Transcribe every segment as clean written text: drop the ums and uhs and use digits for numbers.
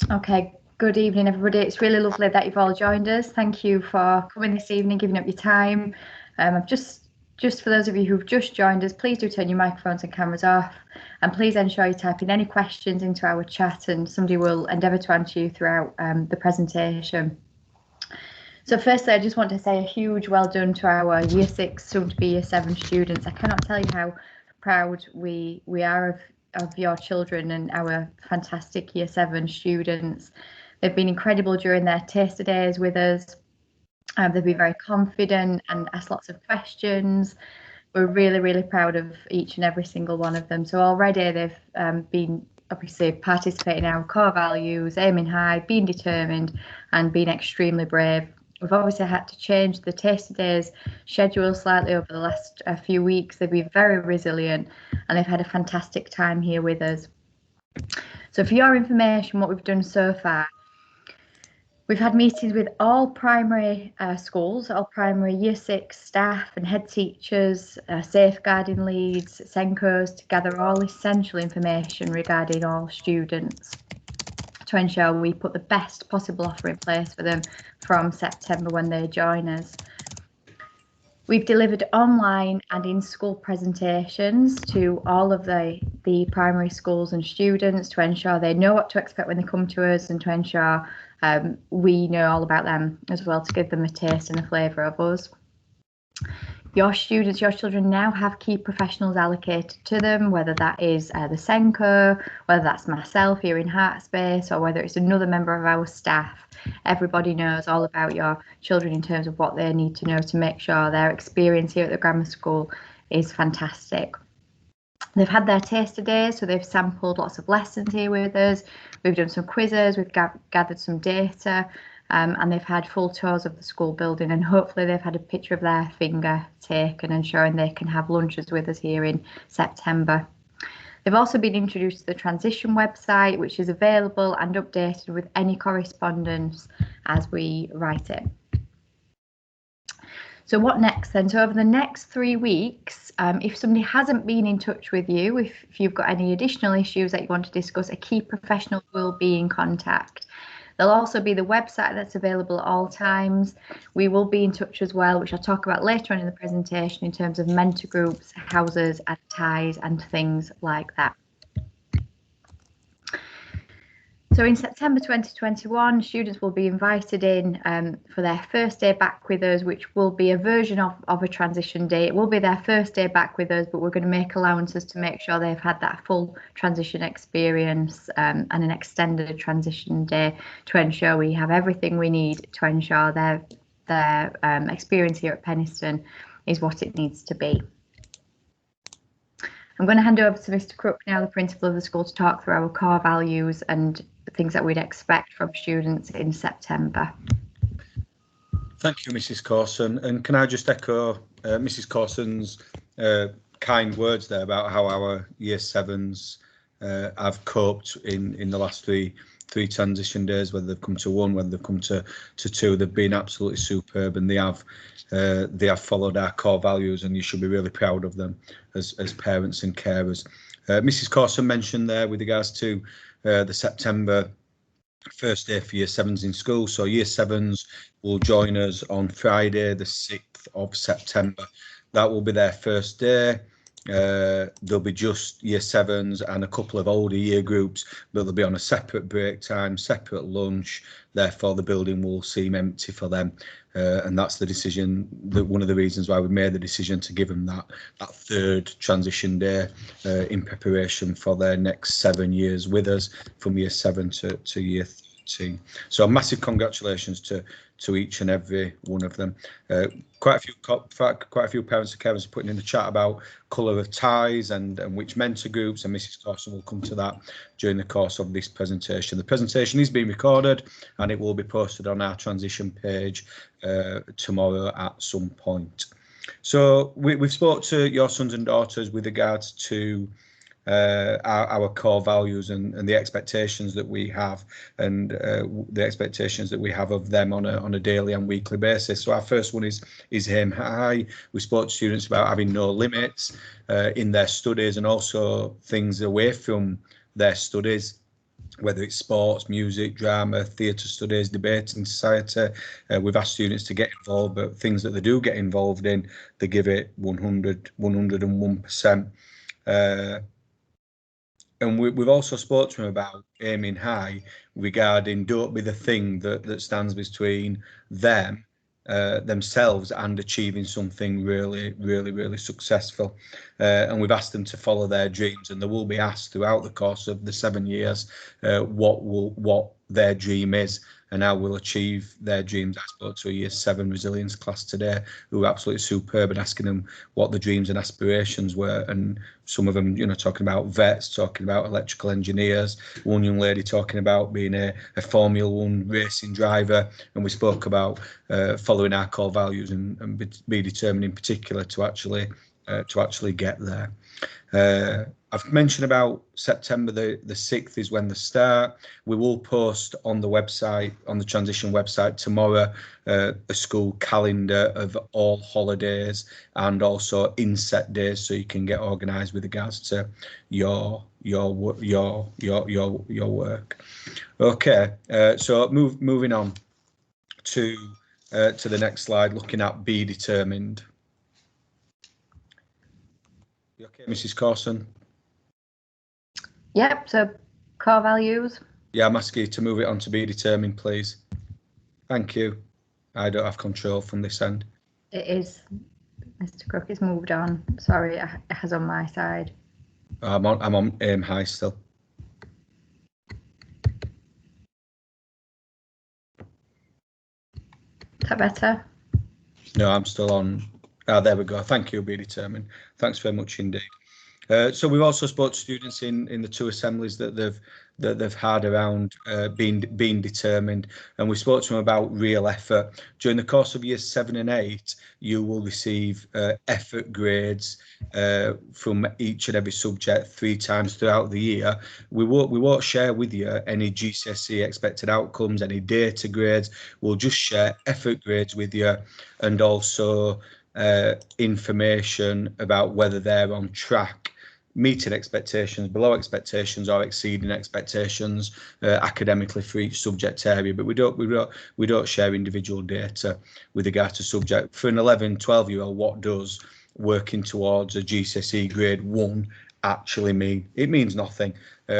Okay, good evening, everybody. It's really lovely that you've all joined us. Thank you for coming this evening, giving up your time. Just for those of you who've just joined us, please do turn your microphones and cameras off, and please ensure you type in any questions into our chat, and somebody will endeavour to answer you throughout the presentation. So firstly, I just want to say a huge well done to our Year 6, soon to be Year 7 students. I cannot tell you how proud we are of your children and our fantastic Year 7 students. They've been incredible during their taster days with us. They've been very confident and asked lots of questions. We're really, really proud of each and every single one of them. So already they've been obviously participating in our core values, aiming high, being determined, and being extremely brave. We've obviously had to change the taster days schedule slightly over the last few weeks. They've been very resilient and they've had a fantastic time here with us. So for your information, what we've done so far, we've had meetings with all primary schools, all primary Year 6 staff and head teachers, safeguarding leads, SENCOs, to gather all essential information regarding all students, to ensure we put the best possible offer in place for them from September when they join us. We've delivered online and in-school presentations to all of the primary schools and students to ensure they know what to expect when they come to us, and to ensure we know all about them as well, to give them a taste and a flavour of us. Your students, your children now have key professionals allocated to them, whether that is the SENCO, whether that's myself here in Heartspace, or whether it's another member of our staff. Everybody knows all about your children in terms of what they need to know to make sure their experience here at the grammar school is fantastic. They've had their taster days, so they've sampled lots of lessons here with us. We've done some quizzes, we've gathered some data, and they've had full tours of the school building, and hopefully they've had a picture of their finger taken, ensuring they can have lunches with us here in September. They've also been introduced to the transition website, which is available and updated with any correspondence as we write it. So what next then? So over the next 3 weeks, if somebody hasn't been in touch with you, if you've got any additional issues that you want to discuss, a key professional will be in contact. There'll also be the website that's available at all times. We will be in touch as well, which I'll talk about later on in the presentation, in terms of mentor groups, houses and ties and things like that. So in September 2021, students will be invited in for their first day back with us, which will be a version of a transition day. It will be their first day back with us, but we're going to make allowances to make sure they've had that full transition experience and an extended transition day, to ensure we have everything we need to ensure their experience here at Penistone is what it needs to be. I'm going to hand over to Mr. Crook now, the principal of the school, to talk through our core values and the things that we'd expect from students in September. Thank you, Mrs. Corson. And can I just echo Mrs. Corson's kind words there about how our Year 7s have coped in the last three transition days, whether they've come to one, whether they've come to two. They've been absolutely superb, and they have followed our core values, and you should be really proud of them as parents and carers. Mrs. Corson mentioned there with regards to the September first day for Year 7s in school. So Year 7s will join us on Friday, the 6th of September. That will be their first day. There'll be just Year 7s and a couple of older year groups, but they'll be on a separate break time, separate lunch. Therefore, the building will seem empty for them. And that's the decision, one of the reasons why we made the decision to give them that third transition day in preparation for their next 7 years with us, from Year 7 to Year 13. So massive congratulations to each and every one of them. Quite a few parents and carers are putting in the chat about colour of ties and which mentor groups, and Mrs. Corson will come to that during the course of this presentation. The presentation is being recorded and it will be posted on our transition page tomorrow at some point. So we've spoke to your sons and daughters with regards to our core values and the expectations that we have, and the expectations that we have of them on a daily and weekly basis. So our first one is aim high. We spoke to students about having no limits in their studies, and also things away from their studies. whether it's sports, music, drama, theatre studies, debating society. We've asked students to get involved, but things that they do get involved in, they give it 101%. And we've also spoken to them about aiming high regarding don't be the thing that stands between them, themselves and achieving something really successful. And we've asked them to follow their dreams, and they will be asked throughout the course of the 7 years what their dream is and how we'll achieve their dreams. I spoke to a Year 7 resilience class today who were absolutely superb, and asking them what the dreams and aspirations were, and some of them, you know, talking about vets, talking about electrical engineers, one young lady talking about being a Formula One racing driver, and we spoke about following our core values and be determined in particular to actually get there. I've mentioned about September the 6th is when they start. We will post on the website, on the transition website tomorrow, a school calendar of all holidays and also inset days, so you can get organised with regards to your work. Okay, so moving on to the next slide, looking at be determined. You okay, Mrs. Corson? Yep, so core values. Yeah, I'm asking you to move it on to be determined, please. Thank you. I don't have control from this end. It is. Mr. Cook has moved on. Sorry, it has on my side. I'm on aim high still. Is that better? No, I'm still on. There we go. Thank you, be determined. Thanks very much indeed. So we've also spoke to students in the 2 assemblies that they've had around being determined, and we spoke to them about real effort. During the course of Years 7 and 8, you will receive effort grades from each and every subject 3 times throughout the year. We won't share with you any GCSE expected outcomes, any data grades. We'll just share effort grades with you, and also information about whether they're on track, meeting expectations, below expectations, or exceeding expectations academically for each subject area. But we don't share individual data with regard to subject. For an 11, 12-year-old, what does working towards a GCSE grade 1 actually mean? It means nothing.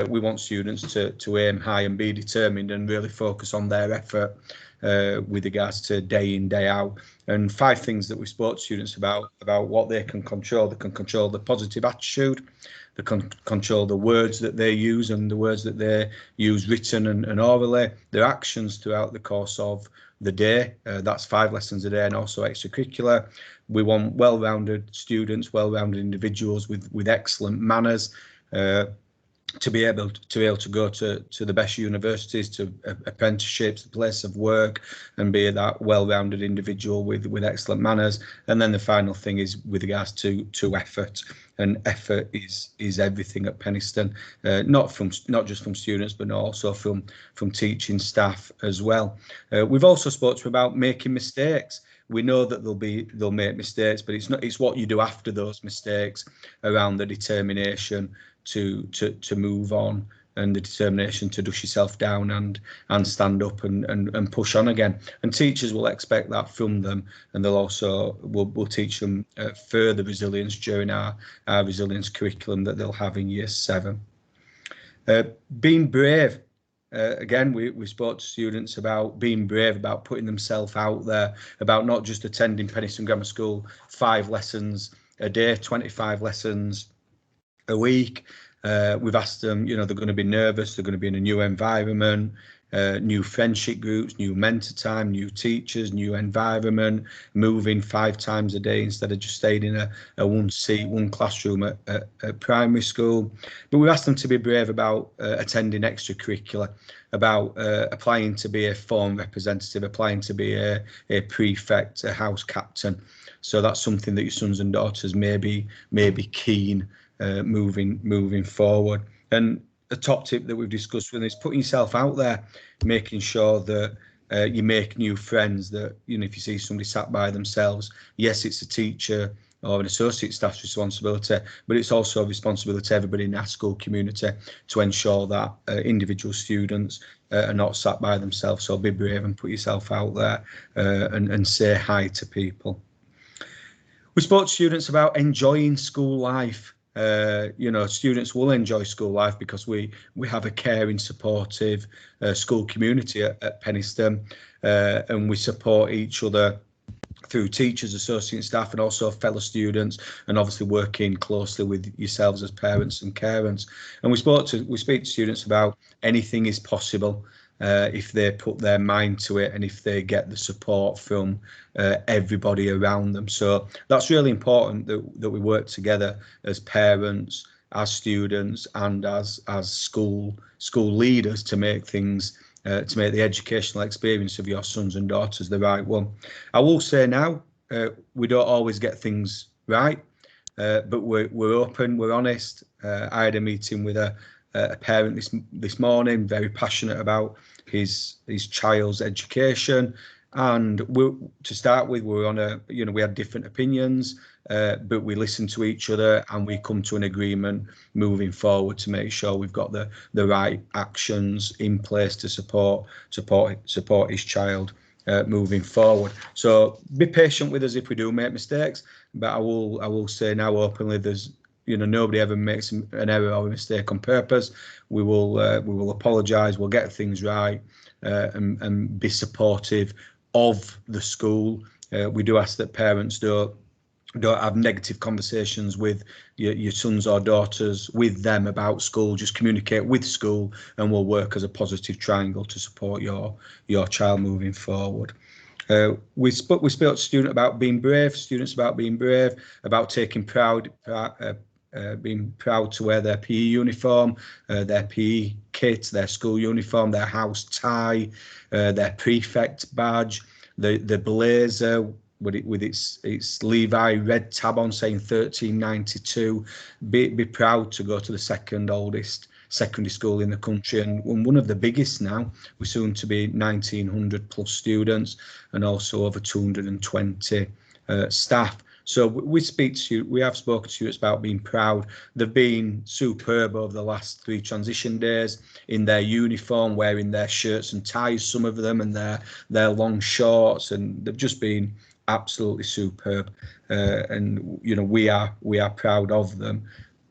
We want students to aim high and be determined and really focus on their effort with regards to day in, day out. And 5 things that we spoke to students about what they can control. They can control the positive attitude, they can control the words that they use and the words that they use written and orally, their actions throughout the course of the day. That's 5 lessons a day, and also extracurricular. We want well-rounded students, well-rounded individuals with excellent manners, to be able to go to the best universities, to apprenticeships, the place of work, and be that well-rounded individual with excellent manners. And then the final thing is with regards to effort, and effort is everything at Penistone, not just from students, but also from teaching staff as well. We've also spoke to them about making mistakes. We know that they'll make mistakes, but it's what you do after those mistakes around the determination to move on, and the determination to dust yourself down and stand up and push on again. And teachers will expect that from them, and they'll also we'll teach them further resilience during our resilience curriculum that they'll have in Year 7. Being brave. Again, we spoke to students about being brave, about putting themselves out there, about not just attending Penistone Grammar School 5 lessons a day, 25 lessons a week. We've asked them, they're going to be nervous, they're going to be in a new environment, new friendship groups, new mentor time, new teachers, new environment, moving 5 times a day instead of just staying in a one classroom at primary school. But we've asked them to be brave about attending extracurricular, about applying to be a form representative, applying to be a prefect, a house captain. So that's something that your sons and daughters may be keen moving forward. And a top tip that we've discussed with is putting yourself out there, making sure that you make new friends, that if you see somebody sat by themselves, yes, it's a teacher, or an associate staff's responsibility, but it's also a responsibility of everybody in our school community to ensure that individual students are not sat by themselves. So be brave and put yourself out there and say hi to people. We spoke to students about enjoying school life. Students will enjoy school life because we have a caring, supportive school community at Penistone, and we support each other through teachers, associate staff, and also fellow students, and obviously working closely with yourselves as parents and carers. And we speak to students about anything is possible if they put their mind to it and if they get the support from everybody around them. So that's really important that we work together as parents, as students, and as school leaders to make things to make the educational experience of your sons and daughters the right one. I will say now, we don't always get things right, but we're open, we're honest. I had a meeting with a parent this morning, very passionate about his child's education, and to start with, we were on we had different opinions, but we listened to each other and we come to an agreement moving forward to make sure we've got the right actions in place to support his child moving forward. So be patient with us if we do make mistakes, but I will say now openly, there's nobody ever makes an error or a mistake on purpose. We will apologise, we'll get things right, and be supportive of the school. We do ask that parents don't have negative conversations with your sons or daughters with them about school. Just communicate with school, and we'll work as a positive triangle to support your child moving forward. We spoke to students about being brave, about taking being proud to wear their PE uniform, their PE kit, their school uniform, their house tie, their prefect badge, the blazer with its Levi red tab on saying 1392. Be proud to go to the second oldest secondary school in the country, and one of the biggest now. We're soon to be 1900 plus students and also over 220 staff. So we have spoken to students about being proud. They've been superb over the last 3 transition days in their uniform, wearing their shirts and ties, some of them, and their long shorts, and they've just been absolutely superb. And we are proud of them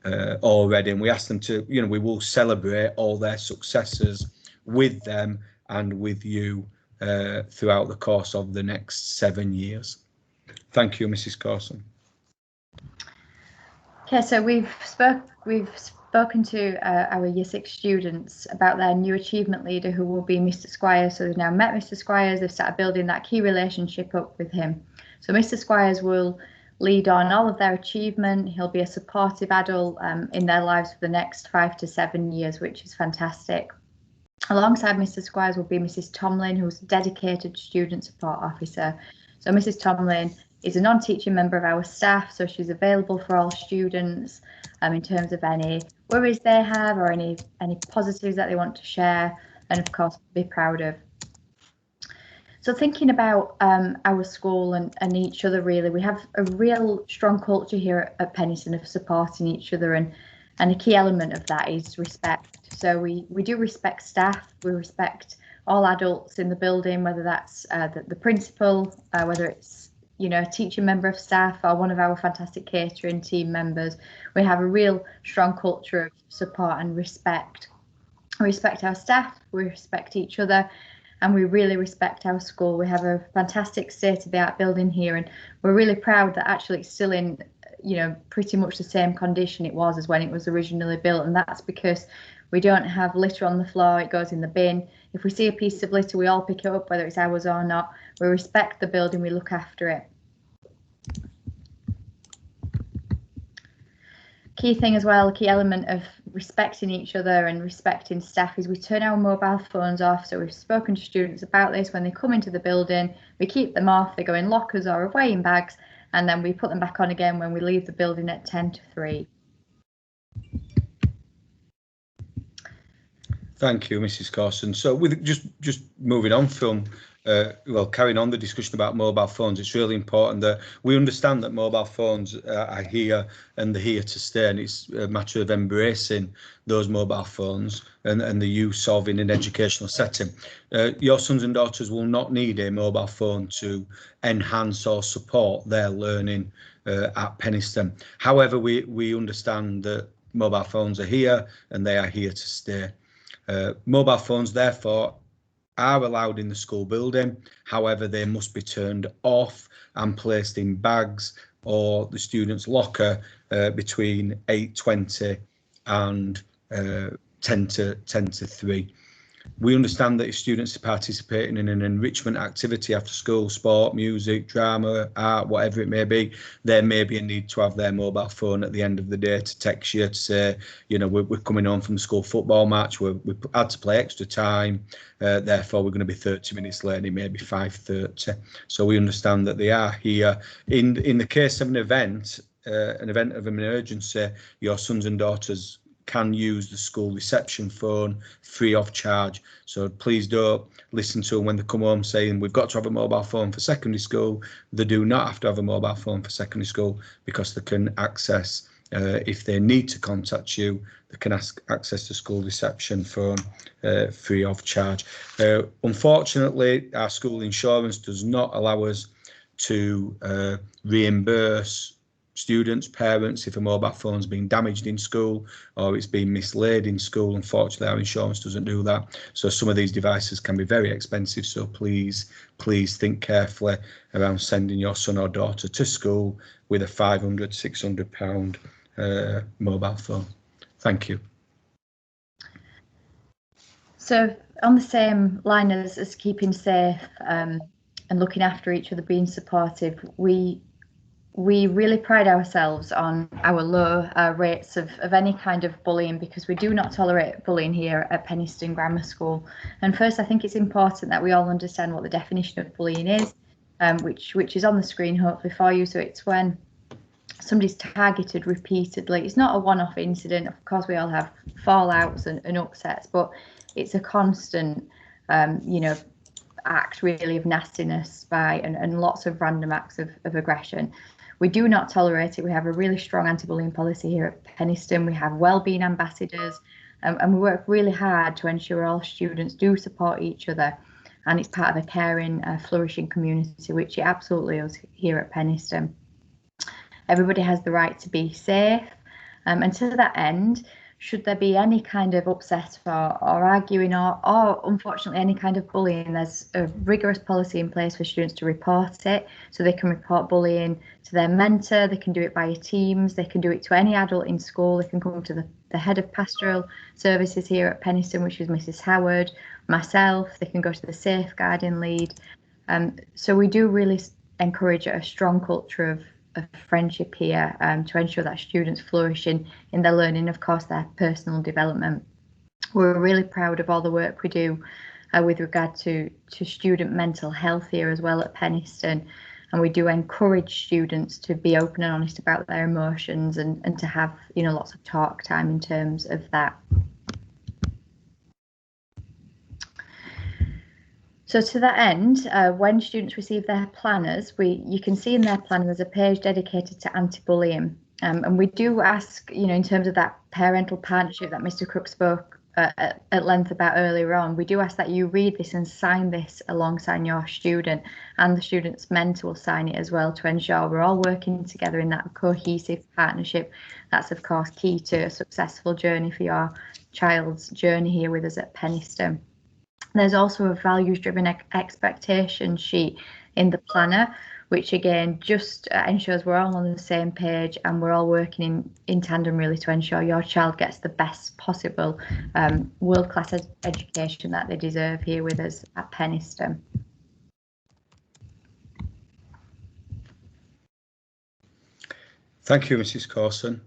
already, and we ask them to, we will celebrate all their successes with them and with you throughout the course of the next 7 years. Thank you, Mrs. Corson. Okay, so we've spoken to our Year 6 students about their new achievement leader, who will be Mr. Squires. So they've now met Mr. Squires, they've started building that key relationship up with him. So Mr. Squires will lead on all of their achievement. He'll be a supportive adult in their lives for the next 5 to 7 years, which is fantastic. Alongside Mr. Squires will be Mrs. Tomlin, who's a dedicated student support officer. So Mrs. Tomlin is a non-teaching member of our staff, so she's available for all students in terms of any worries they have or any positives that they want to share, and of course be proud of. So thinking about our school and each other, really, we have a real strong culture here at Penistone of supporting each other, and a key element of that is respect. So we do respect staff, we respect all adults in the building, whether that's the principal, whether it's a teaching member of staff or one of our fantastic catering team members. We have a real strong culture of support and respect. We respect our staff, we respect each other, and we really respect our school. We have a fantastic state-of-the-art building here, and we're really proud that actually it's still in pretty much the same condition it was as when it was originally built, and that's because we don't have litter on the floor, it goes in the bin. If we see a piece of litter, we all pick it up, whether it's ours or not. We respect the building, we look after it. Key thing as well, a key element of respecting each other and respecting staff is we turn our mobile phones off. So we've spoken to students about this. When they come into the building, we keep them off, they go in lockers or away in bags, and then we put them back on again when we leave the building at 10 to 3. Thank you, Mrs. Corson. So with just moving on from well, carrying on the discussion about mobile phones, it's really important that we understand that mobile phones are here and they're here to stay, and it's a matter of embracing those mobile phones and the use of in an educational setting. Your sons and daughters will not need a mobile phone to enhance or support their learning at Penistone. However, we understand that mobile phones are here and they are here to stay. Mobile phones, therefore, are allowed in the school building. However, they must be turned off and placed in bags or the student's locker between 8:20 and 10 to 3. We understand that if students are participating in an enrichment activity after school, sport, music, drama, art, whatever it may be, there may be a need to have their mobile phone at the end of the day to text you to say, you know, we're coming home from the school football match, we had to play extra time, therefore we're going to be 30 minutes late, and it may be 5:30. So we understand that they are here. In the case of an event of an emergency, your sons and daughters can use the school reception phone free of charge. So please don't listen to them when they come home saying we've got to have a mobile phone for secondary school. They do not have to have a mobile phone for secondary school, because they can access, if they need to contact you, they can access the school reception phone free of charge. Unfortunately, our school insurance does not allow us to reimburse students, parents, if a mobile phone's been damaged in school or it's been mislaid in school. Unfortunately, our insurance doesn't do that. So some of these devices can be very expensive. So please think carefully around sending your son or daughter to school with a £500, £600 mobile phone. Thank you. So on the same line as keeping safe and looking after each other, being supportive, we really pride ourselves on our low rates of any kind of bullying, because we do not tolerate bullying here at Penistone Grammar School. And first, I think it's important that we all understand what the definition of bullying is, which is on the screen hopefully for you. So it's when somebody's targeted repeatedly. It's not a one-off incident. Of course, we all have fallouts and upsets, but it's a constant, act really of nastiness and lots of random acts of aggression. We do not tolerate it. We have a really strong anti-bullying policy here at Penistone. We have wellbeing ambassadors, and we work really hard to ensure all students do support each other, and it's part of a caring, flourishing community, which it absolutely is here at Penistone. Everybody has the right to be safe, and to that end, should there be any kind of upset or arguing or unfortunately any kind of bullying, there's a rigorous policy in place for students to report it. So they can report bullying to their mentor, they can do it via Teams, they can do it to any adult in school, they can come to the head of pastoral services here at Penistone, which is Mrs. Howard, myself, they can go to the safeguarding lead. So we do really encourage a strong culture of friendship here to ensure that students flourish in their learning, of course, their personal development. We're really proud of all the work we do with regard to student mental health here as well at Penistone, and we do encourage students to be open and honest about their emotions and to have lots of talk time in terms of that. So to that end, when students receive their planners, you can see in their planner there's a page dedicated to anti-bullying, and we do ask, in terms of that parental partnership that Mr. Crook spoke at length about earlier on, we do ask that you read this and sign this alongside your student, and the student's mentor will sign it as well, to ensure we're all working together in that cohesive partnership. That's of course key to a successful journey for your child's journey here with us at Penistone. There's also a values-driven expectation sheet in the planner, which again just ensures we're all on the same page and we're all working in tandem really to ensure your child gets the best possible world-class education that they deserve here with us at Penistone. Thank you, Mrs. Corson.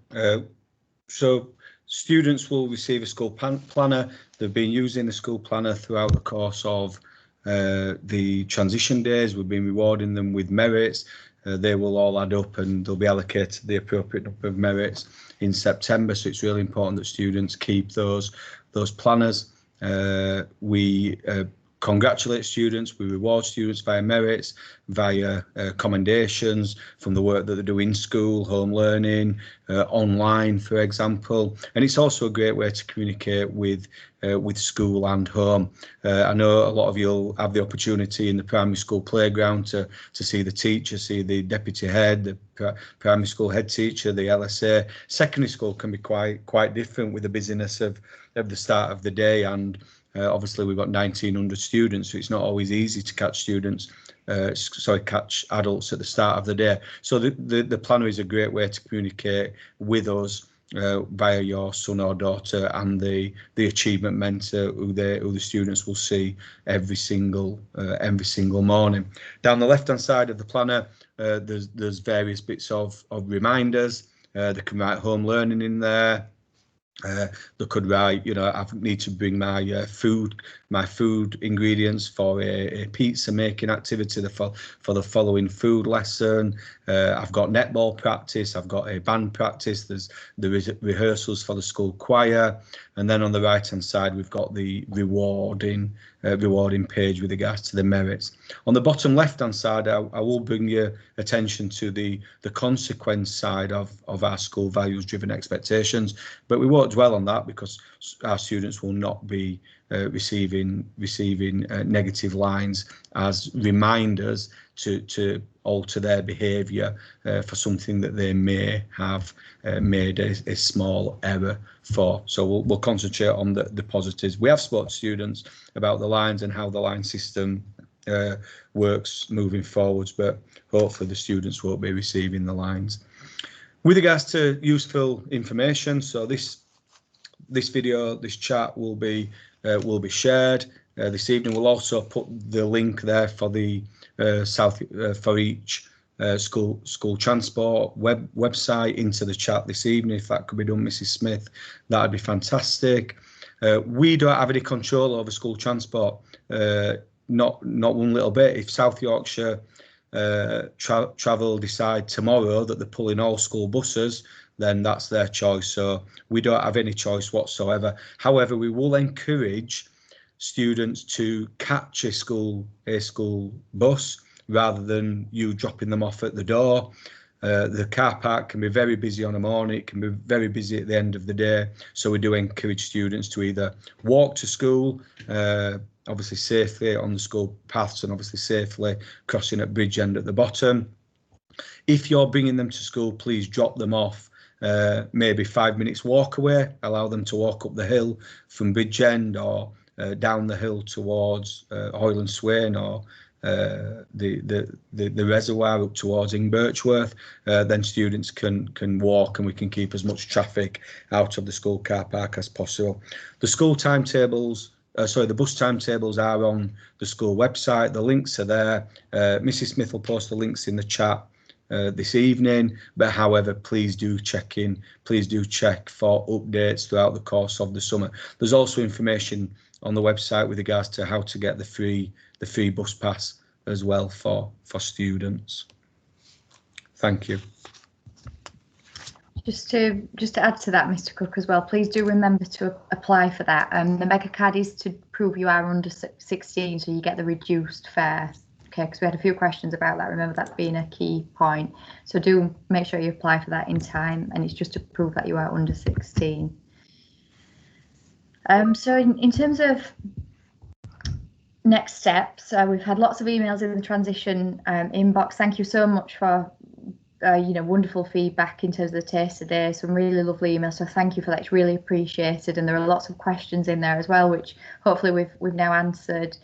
So students will receive a school planner. They've been using the school planner throughout the course of the transition days. We've been rewarding them with merits. They will all add up and they'll be allocated the appropriate number of merits in September. So it's really important that students keep those planners. We congratulate students, we reward students via merits, via commendations from the work that they do in school, home learning, online, for example. And it's also a great way to communicate with school and home. I know a lot of you'll have the opportunity in the primary school playground to see the teacher, see the deputy head, the primary school head teacher, the LSA. Secondary school can be quite different with the busyness of the start of the day, and obviously we've got 1,900 students, so it's not always easy to catch catch adults at the start of the day. So the planner is a great way to communicate with us via your son or daughter and the achievement mentor who the students will see every single morning. Down the left hand side of the planner, there's various bits of reminders. They can write home learning in there. They could write, I need to bring my food ingredients for a pizza making activity for the following food lesson. I've got netball practice, I've got a band practice, there's rehearsals for the school choir, and then on the right hand side we've got the rewarding page with regards to the merits. On the bottom left hand side, I will bring your attention to the consequence side of our school values driven expectations, but we won't dwell on that because our students will not be receiving negative lines as reminders to alter their behaviour for something that they may have made a small error for. So we'll concentrate on the positives. We have spoken to students about the lines and how the line system works moving forwards, but hopefully the students won't be receiving the lines. With regards to useful information, so this video, this chat will be shared this evening. We'll also put the link there for the for each school transport website into the chat this evening. If that could be done, Mrs. Smith, that'd be fantastic. We don't have any control over school transport, not one little bit. If South Yorkshire Travel decide tomorrow that they're pulling all school buses, then that's their choice. So we don't have any choice whatsoever. However, we will encourage students to catch a school bus rather than you dropping them off at the door. The car park can be very busy on a morning, it can be very busy at the end of the day. So we do encourage students to either walk to school, obviously safely on the school paths and obviously safely crossing at Bridgend at the bottom. If you're bringing them to school, please drop them off maybe 5 minutes walk away, allow them to walk up the hill from Bridgend or down the hill towards Hoyle and Swain or the reservoir up towards Birchworth. Then students can walk and we can keep as much traffic out of the school car park as possible. The school timetables, the bus timetables are on the school website. The links are there. Mrs. Smith will post the links in the chat this evening, but however, please do check for updates throughout the course of the summer. There's also information on the website with regards to how to get the free bus pass as well for students. Thank you. Just to add to that, Mr. Cook, as well, please do remember to apply for that. The mega card is to prove you are under 16, so you get the reduced fare. Okay, because we had a few questions about that. Remember that being a key point. So do make sure you apply for that in time, and it's just to prove that you are under 16. So in terms of next steps, we've had lots of emails in the transition inbox. Thank you so much for wonderful feedback in terms of the taste today. Some really lovely emails, so thank you for that. It's really appreciated, and there are lots of questions in there as well, which hopefully we've now answered.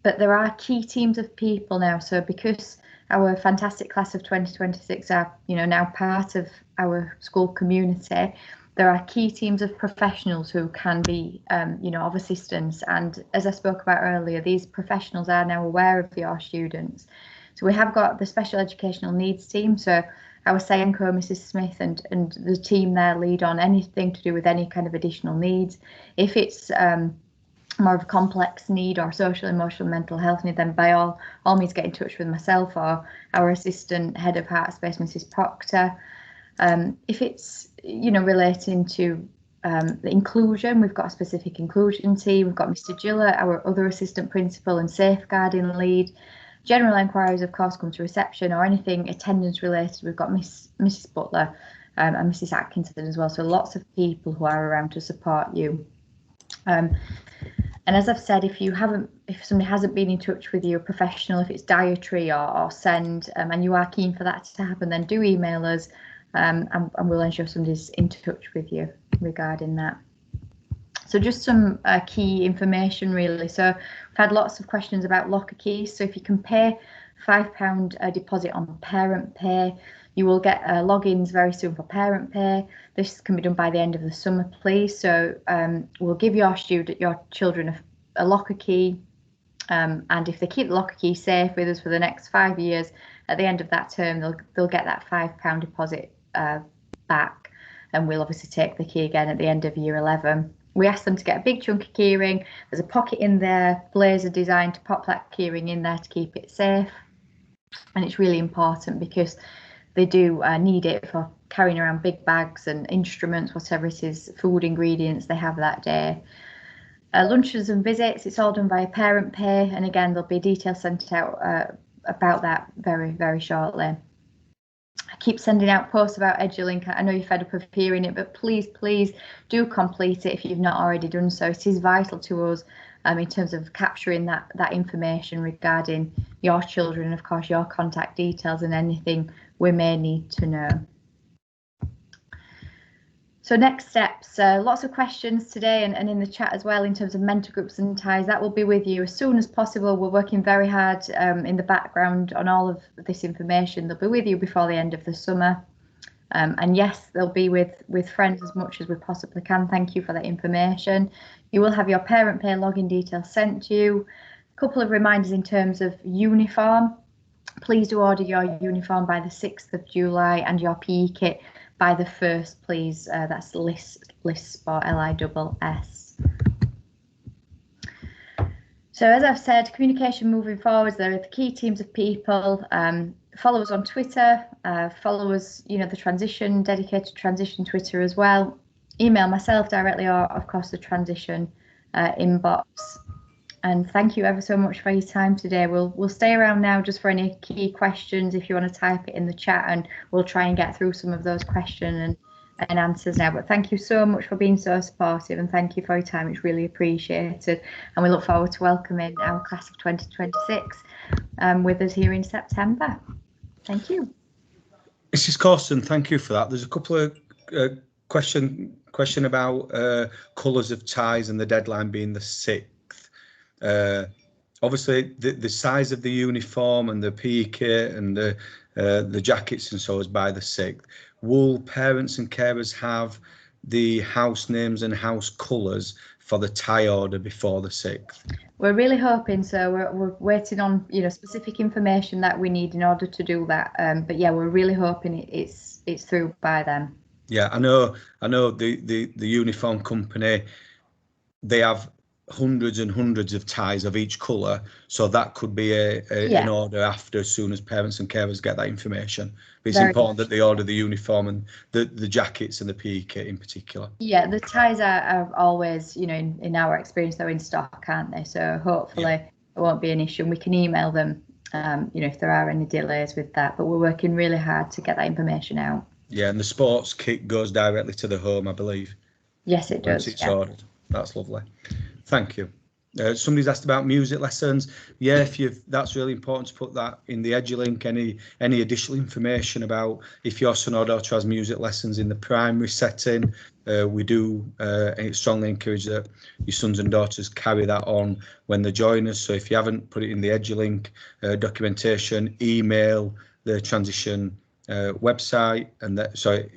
But there are key teams of people now. So because our fantastic class of 2026 are now part of our school community, there are key teams of professionals who can be of assistance. And as I spoke about earlier, these professionals are now aware of your students. So we have got the special educational needs team. So our SENCO, Mrs. Smith, and the team there lead on anything to do with any kind of additional needs. If it's more of a complex need or social, emotional, mental health need, then by all means get in touch with myself or our assistant head of Heart Space, Mrs. Proctor. If it's relating to The inclusion, we've got a specific inclusion team. We've got Mr. Gillett, our other assistant principal and safeguarding lead. General enquiries, of course, come to reception or anything attendance related. We've got Mrs. Butler and Mrs. Atkinson as well. So lots of people who are around to support you. And as I've said, if somebody hasn't been in touch with you, a professional, if it's dietary or send, and you are keen for that to happen, then do email us, and we'll ensure somebody's in touch with you regarding that. So just some key information really. So we've had lots of questions about locker keys. So if you can pay £5 deposit on parent pay, you will get logins very soon for parent pay. This can be done by the end of the summer, please. So we'll give your children a locker key, and if they keep the locker key safe with us for the next 5 years, at the end of that term, they'll get that £5 deposit back, and we'll obviously take the key again at the end of year 11. We ask them to get a big chunk of keyring. There's a pocket in there, blazer designed to pop that keyring in there to keep it safe, and it's really important because they do need it for carrying around big bags and instruments, whatever it is, food ingredients they have that day. Lunches and visits, it's all done via parent pay, and again there'll be details sent out about that very, very shortly. I keep sending out posts about EduLink. I know you're fed up of hearing it, but please do complete it if you've not already done so. It is vital to us in terms of capturing that information regarding your children, and of course your contact details and anything we may need to know. So next steps, lots of questions today and in the chat as well in terms of mentor groups and ties. That will be with you as soon as possible. We're working very hard in the background on all of this information. They'll be with you before the end of the summer. And yes, they'll be with friends as much as we possibly can. Thank you for that information. You will have your parent pay login details sent to you. A couple of reminders in terms of uniform. Please do order your uniform by the 6th of July and your PE kit by the 1st, please. That's LISS Sport, LISS. So as I've said, communication moving forwards, there are the key teams of people. Follow us on Twitter, follow us, the transition, dedicated transition Twitter as well. Email myself directly or of course the transition inbox. And thank you ever so much for your time today. We'll stay around now just for any key questions if you want to type it in the chat, and we'll try and get through some of those questions and answers now. But thank you so much for being so supportive, and thank you for your time. It's really appreciated, and we look forward to welcoming our class of 2026 with us here in September. Thank you. Mrs. Corson, thank you for that. There's a couple of question about colours of ties and the deadline being the 6th. Obviously the size of the uniform and the PE kit and the jackets and so is by the 6th. Will parents and carers have the house names and house colours for the tie order before the 6th? We're really hoping so. We're waiting on specific information that we need in order to do that. But yeah, we're really hoping it's through by then. Yeah, I know the uniform company, they have hundreds and hundreds of ties of each colour, so that could be an order after, as soon as parents and carers get that information. But it's important that they order the uniform and the jackets and the PE kit in particular. Yeah, the ties are always, in our experience, they're in stock, aren't they? So hopefully it won't be an issue, and we can email them if there are any delays with that, but we're working really hard to get that information out. Yeah, and the sports kit goes directly to the home, I believe. Yes, it does. Once it's ordered. That's lovely. Thank you. Somebody's asked about music lessons. Yeah, that's really important to put that in the EduLink. Any additional information about if your son or daughter has music lessons in the primary setting, we do strongly encourage that your sons and daughters carry that on when they join us. So if you haven't put it in the EduLink documentation, email the transition website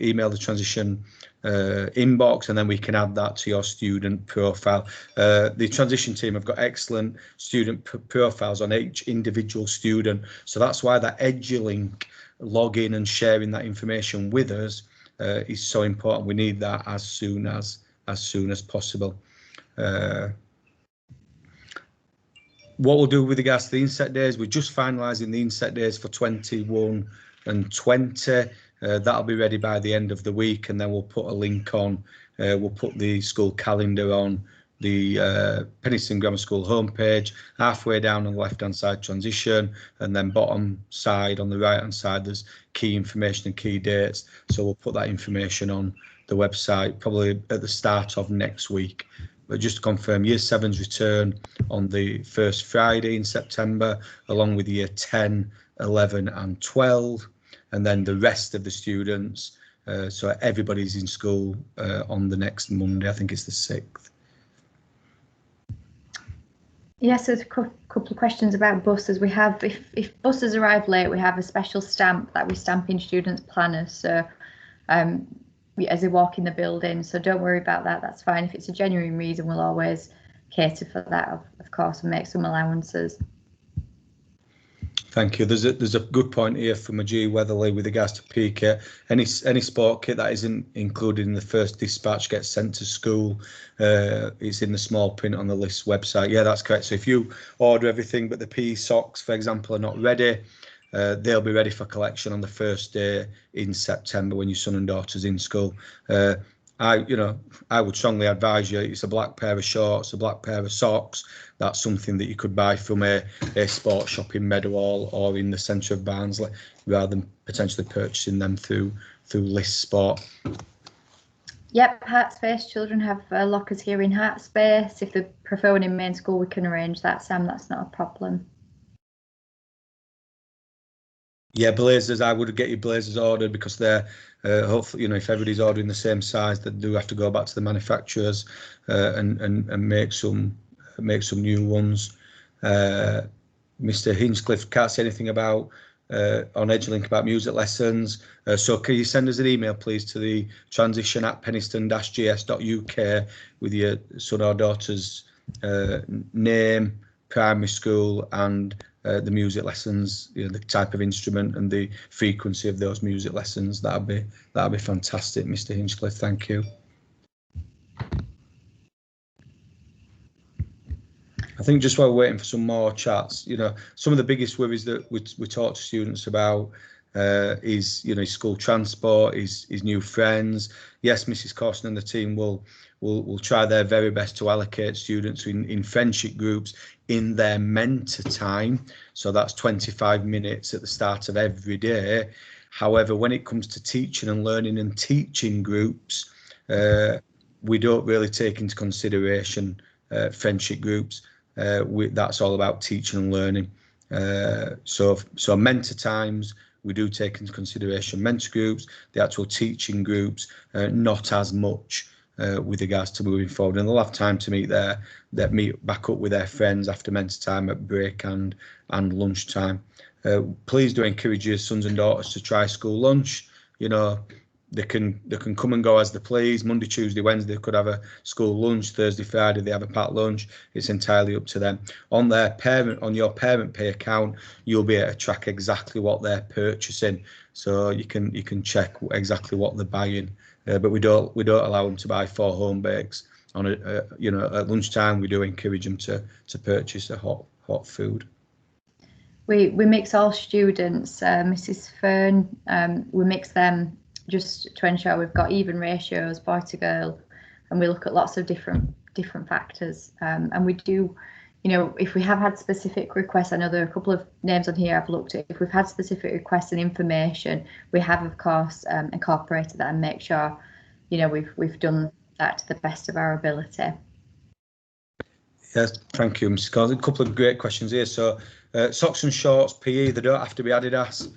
email the transition inbox, and then we can add that to your student profile. The transition team have got excellent student profiles on each individual student, so that's why that EduLink login and sharing that information with us is so important. We need that as soon as possible. What we'll do with regards to the inset days, we're just finalising the inset days for 21 and 20. That'll be ready by the end of the week, and then we'll put a link on. We'll put the school calendar on the Penistone Grammar School homepage. Halfway down on the left-hand side, transition, and then bottom side on the right-hand side, there's key information and key dates. So we'll put that information on the website probably at the start of next week. But just to confirm, Year 7's return on the first Friday in September, along with Year 10, 11 and 12, and then the rest of the students. So everybody's in school on the next Monday. I think it's the 6th. Yes, there's a couple of questions about buses. We have, if buses arrive late, we have a special stamp that we stamp in students' planners. So as they walk in the building, so don't worry about that. That's fine. If it's a genuine reason, we'll always cater for that, of course, and make some allowances. Thank you. There's a good point here from a G Weatherly with regards to PKit. Any sport kit that isn't included in the first dispatch gets sent to school. It's in the small print on the list website. Yeah, that's correct. So if you order everything but the PE socks, for example, are not ready, they'll be ready for collection on the first day in September when your son and daughter's in school. I would strongly advise you, it's a black pair of shorts, a black pair of socks. That's something that you could buy from a sports shop in Meadowhall or in the centre of Barnsley, rather than potentially purchasing them through List Sport. Yep, Heart Space children have lockers here in Heart Space. If they prefer one in main school, we can arrange that, Sam. That's not a problem. Yeah, blazers, I would get your blazers ordered because they're hopefully, if everybody's ordering the same size, they do have to go back to the manufacturers and make some new ones. Mr. Hinchcliffe can't say anything about on EdgeLink about music lessons. So can you send us an email, please, to the transition@penistone-gs.uk with your son or daughter's name, primary school, and the music lessons, the type of instrument and the frequency of those music lessons. That'd be fantastic, Mr. Hinchcliffe. Thank you. I think just while we're waiting for some more chats, some of the biggest worries that we talk to students about is, school transport, is new friends. Yes, Mrs. Corson and the team will try their very best to allocate students in friendship groups in their mentor time. So that's 25 minutes at the start of every day. However, when it comes to teaching and learning and teaching groups, we don't really take into consideration friendship groups. That's all about teaching and learning. So mentor times, we do take into consideration mentor groups, the actual teaching groups, not as much with regards to moving forward. And they'll have time to meet back up with their friends after mentor time at break and lunchtime. Please do encourage your sons and daughters to try school lunch. They can come and go as they please. Monday, Tuesday, Wednesday, they could have a school lunch. Thursday, Friday, they have a packed lunch. It's entirely up to them. On your parent pay account, you'll be able to track exactly what they're purchasing, so you can check exactly what they're buying. But we don't allow them to buy 4 home bakes on at lunchtime. We do encourage them to purchase a hot food. We mix all students, Mrs. Fern. We mix them just to ensure we've got even ratios, boy to girl, and we look at lots of different factors. And we do, if we have had specific requests, I know there are a couple of names on here I've looked at. If we've had specific requests and information, we have, of course, incorporated that and make sure, we've done that to the best of our ability. Yes, thank you, Mrs. Collins. A couple of great questions here. So socks and shorts, PE, they don't have to be Adidas.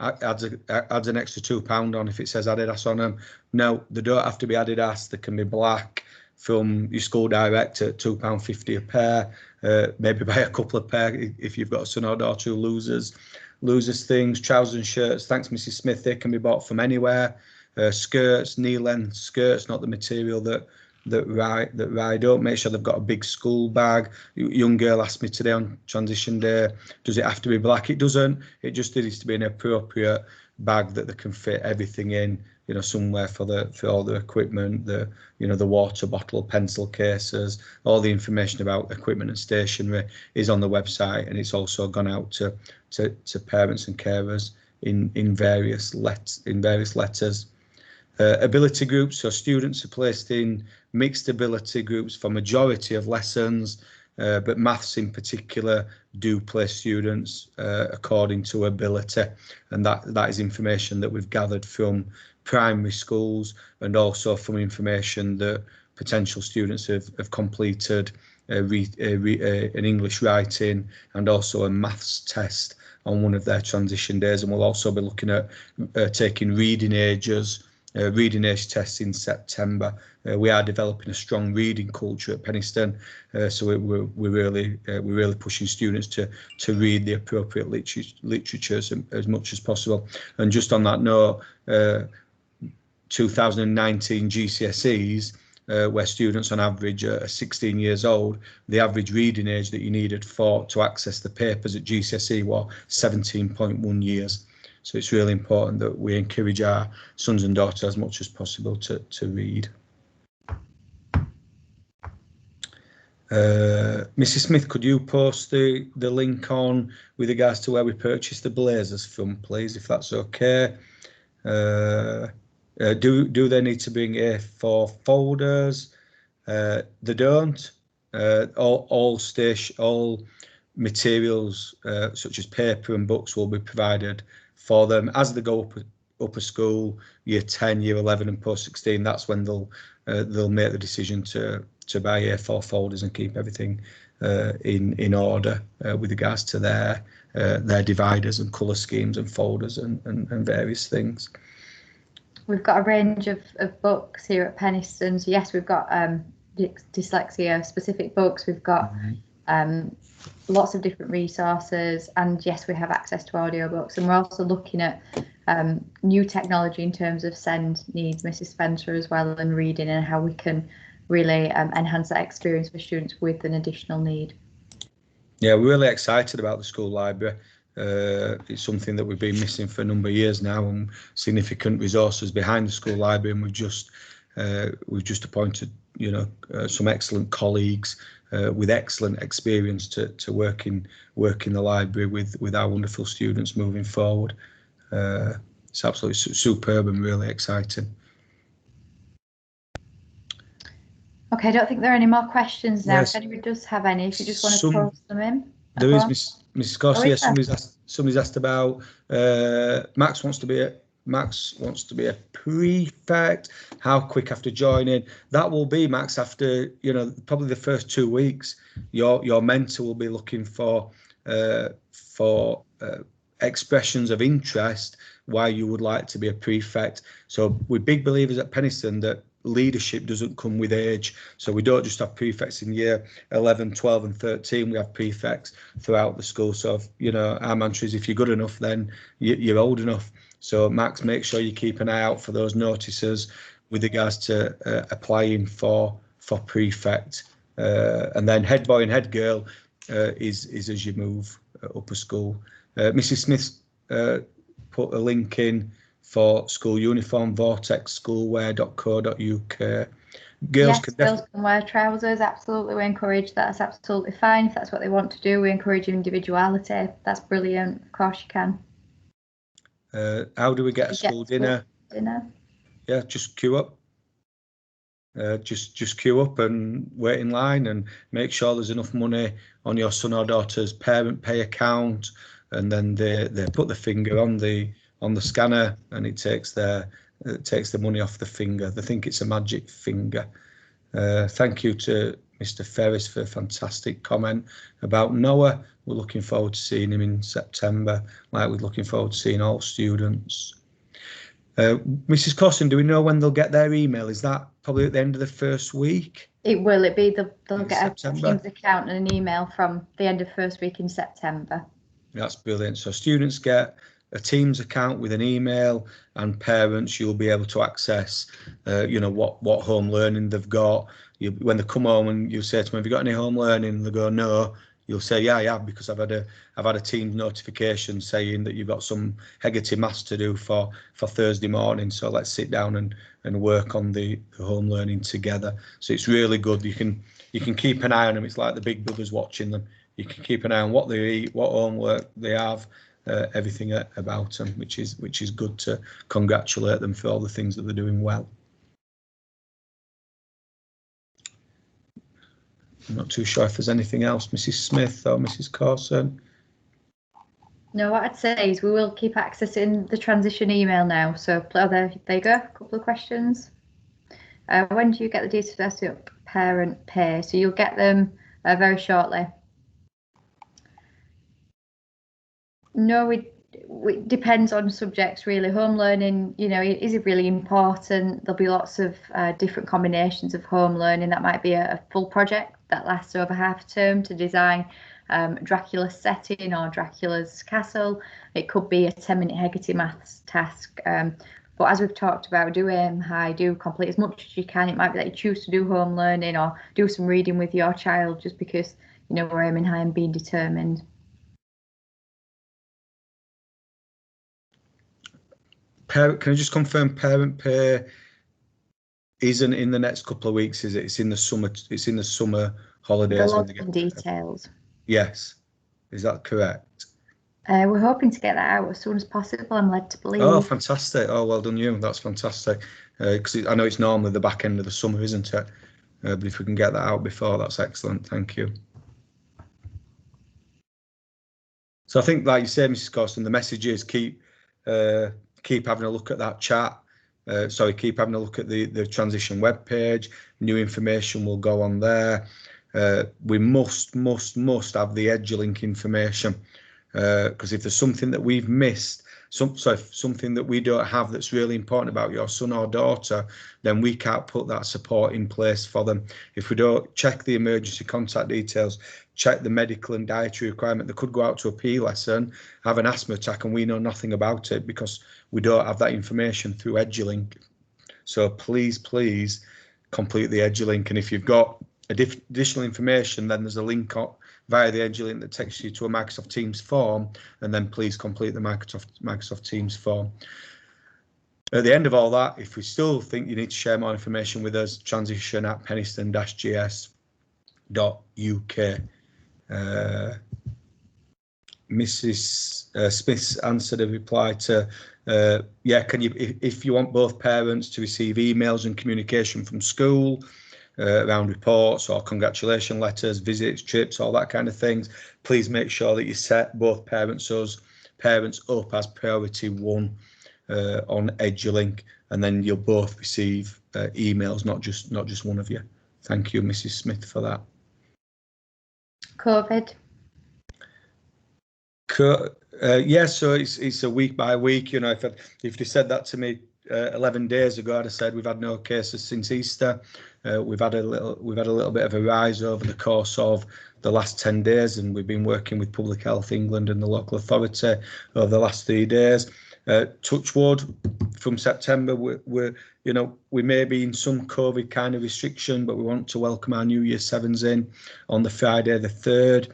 Adds an extra £2 on if it says Adidas on them. No, they don't have to be Adidas. They can be black from your school direct at £2.50 a pair. Maybe buy a couple of pair if you've got a son or daughter who loses things. Trousers and shirts, thanks Mrs. Smith, they can be bought from anywhere. Skirts, knee-length skirts, not the material that ride up. Make sure they've got a big school bag. A young girl asked me today on transition day, does it have to be black? It doesn't. It just needs to be an appropriate bag that they can fit everything in, somewhere for all the equipment, the water bottle, pencil cases. All the information about equipment and stationery is on the website, and it's also gone out to parents and carers in various letters. Ability groups, so students are placed in mixed ability groups for majority of lessons, but maths in particular do place students according to ability, and that is information that we've gathered from primary schools and also from information that potential students have completed an English writing and also a maths test on one of their transition days, and we'll also be looking at taking reading age tests in September. We are developing a strong reading culture at Penistone, so we're really pushing students to read the appropriate literature as much as possible. And just on that note, 2019 GCSEs, where students on average are 16 years old, the average reading age that you needed to access the papers at GCSE was 17.1 years. So it's really important that we encourage our sons and daughters as much as possible to read. Mrs. Smith, could you post the link on with regards to where we purchased the blazers from, please, if that's okay? Do they need to bring A4 folders? They don't. All materials such as paper and books will be provided for them as they go up a school, year 10, year 11 and post 16. That's when they'll make the decision to buy A4 folders and keep everything in order with regards to their dividers and colour schemes and folders and various things. We've got a range of books here at Penistone. So yes, we've got dyslexia specific books. We've got lots of different resources, and yes, we have access to audiobooks, and we're also looking at new technology in terms of SEND needs, Mrs. Spencer, as well, and reading, and how we can really enhance that experience for students with an additional need. Yeah, we're really excited about the school library. It's something that we've been missing for a number of years now, and significant resources behind the school library, and we've just appointed some excellent colleagues with excellent experience to work in the library with our wonderful students moving forward. It's absolutely superb and really exciting. Okay, I don't think there are any more questions now. Yes. If anybody does have any, if you just want to post them in. There is, Mrs. Corsi. Yes, somebody's asked about Max wants to be a prefect. How quick after joining? That will be, Max, after probably the first 2 weeks. Your mentor will be looking for expressions of interest why you would like to be a prefect. So we're big believers at Penistone that leadership doesn't come with age, so we don't just have prefects in year 11, 12 and 13. We have prefects throughout the school. So our mantra is, if you're good enough, then you're old enough. So Max, make sure you keep an eye out for those notices with regards to applying for prefect, and then head boy and head girl is as you move up a school. Mrs. Smith put a link in for school uniform, vortexschoolwear.co.uk. Girls can wear trousers, absolutely. We encourage that. That's absolutely fine if that's what they want to do. We encourage individuality. That's brilliant. Of course you can. How do we get a school dinner? Yeah, just queue up. Just queue up and wait in line, and make sure there's enough money on your son or daughter's parent pay account, and then they put the finger on the scanner, and it takes the money off the finger. They think it's a magic finger. Thank you to Mr. Ferris for a fantastic comment about Noah. We're looking forward to seeing him in September, like we're looking forward to seeing all students. Mrs. Corson, do we know when they'll get their email? Is that probably at the end of the first week? It will. They'll get September. A Teams account and an email from the end of first week in September. That's brilliant. So students get a Teams account with an email, and parents, you'll be able to access what home learning they've got. When they come home and you say to them, have you got any home learning, and they go no, you'll say, yeah, I have, because I've had a Teams notification saying that you've got some Hegarty maths to do for Thursday morning, so let's sit down and work on the home learning together. So it's really good. You can keep an eye on them. It's like the big brothers watching them. You can keep an eye on what they eat, what homework they have, everything about them, which is good to congratulate them for all the things that they're doing well. I'm not too sure if there's anything else, Mrs. Smith or Mrs. Corson. No, what I'd say is we will keep accessing the transition email now. So there you go, a couple of questions. When do you get the details for setting up parent pay? So you'll get them very shortly. No, it depends on subjects really. Home learning, is really important. There'll be lots of different combinations of home learning. That might be a full project that lasts over half term to design Dracula's setting or Dracula's castle. It could be a 10-minute Heggerty maths task. But as we've talked about, do aim high, do complete as much as you can. It might be that you choose to do home learning or do some reading with your child just because, we're aiming high and being determined. Can I just confirm parent pay isn't in the next couple of weeks, is it? It's in the summer. It's in the summer holidays. The login details. Yes, is that correct? We're hoping to get that out as soon as possible, I'm led to believe. Oh, fantastic. Oh, well done you. That's fantastic. Because I know it's normally the back end of the summer, isn't it? But if we can get that out before, that's excellent. Thank you. So I think, like you said, Mrs. Corson, the message is keep having a look at that chat. Keep having a look at the transition web page. New information will go on there. We must have the EduLink information, because if there's something that we've missed, something that we don't have that's really important about your son or daughter, then we can't put that support in place for them. If we don't check the emergency contact details, check the medical and dietary requirement, they could go out to a P lesson, have an asthma attack, and we know nothing about it because we don't have that information through EduLink. So please complete the EduLink, and if you've got additional information, then there's a link via the EduLink that takes you to a Microsoft Teams form, and then please complete the Microsoft Teams form. At the end of all that, if we still think you need to share more information with us, transition@penistone-gs.uk. Mrs. Smith's answered a reply to, can you, if you want both parents to receive emails and communication from school around reports or congratulation letters, visits, trips, all that kind of things, please make sure that you set both parents up as priority 1 on EduLink, and then you'll both receive emails, not just one of you. Thank you, Mrs. Smith, for that. COVID. Yeah, so it's a week by week. If they said that to me 11 days ago, I'd have said we've had no cases since Easter. We've had a little bit of a rise over the course of the last 10 days, and we've been working with Public Health England and the local authority over the last 3 days. Touch wood, from September, we may be in some COVID kind of restriction, but we want to welcome our new Year 7s in on the Friday the 3rd.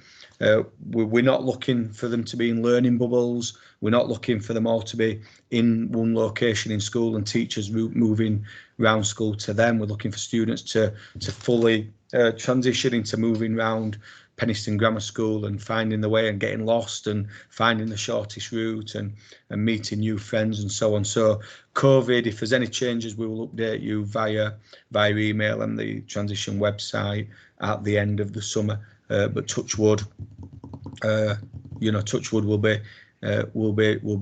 We're not looking for them to be in learning bubbles. We're not looking for them all to be in one location in school and teachers moving around school to them. We're looking for students to fully transition into moving around Penistone Grammar School and finding the way and getting lost and finding the shortest route and meeting new friends and so on. So COVID, if there's any changes, we will update you via email and the transition website at the end of the summer. But touch wood, touch wood will be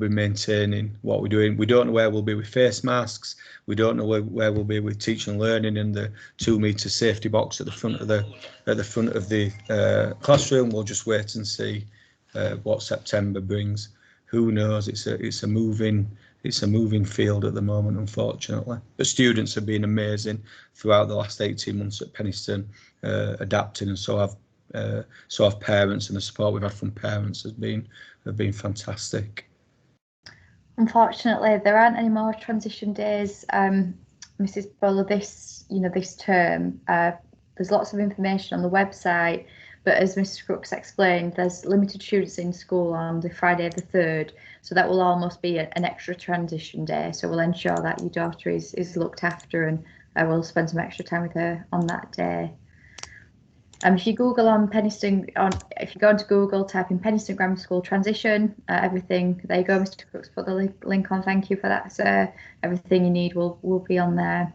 maintaining what we're doing. We don't know where we'll be with face masks. We don't know where we'll be with teaching and learning and the 2-metre safety box at the front of the classroom. We'll just wait and see what September brings. Who knows? It's a moving field at the moment, unfortunately. But students have been amazing throughout the last 18 months at Penistone, adapting, and so have parents, and the support we've had from parents have been fantastic. Unfortunately, there aren't any more transition days, Mrs. Bowler, this term. There's lots of information on the website, but as Mrs. Crooks explained, there's limited students in school on the Friday the 3rd, so that will almost be an extra transition day. So we'll ensure that your daughter is looked after, and we'll spend some extra time with her on that day. If you Google on Penistone, if you go into Google, type in Penistone Grammar School transition, everything, there you go, Mr. Crooks put the link on, thank you for that, sir. Everything you need will be on there.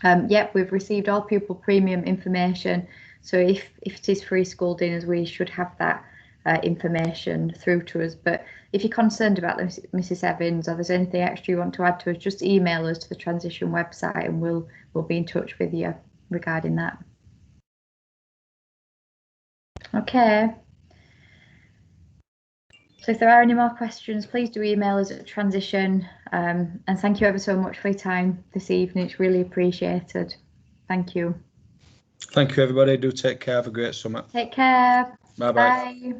Yep, we've received all pupil premium information, so if it is free school dinners, we should have that information through to us. But if you're concerned about this, Mrs. Evans, or there's anything extra you want to add to us, just email us to the transition website and we'll be in touch with you regarding that. Okay. So if there are any more questions, please do email us at transition. And thank you ever so much for your time this evening. It's really appreciated. Thank you. Thank you, everybody. Do take care. Have a great summer. Take care. Bye-bye. Bye.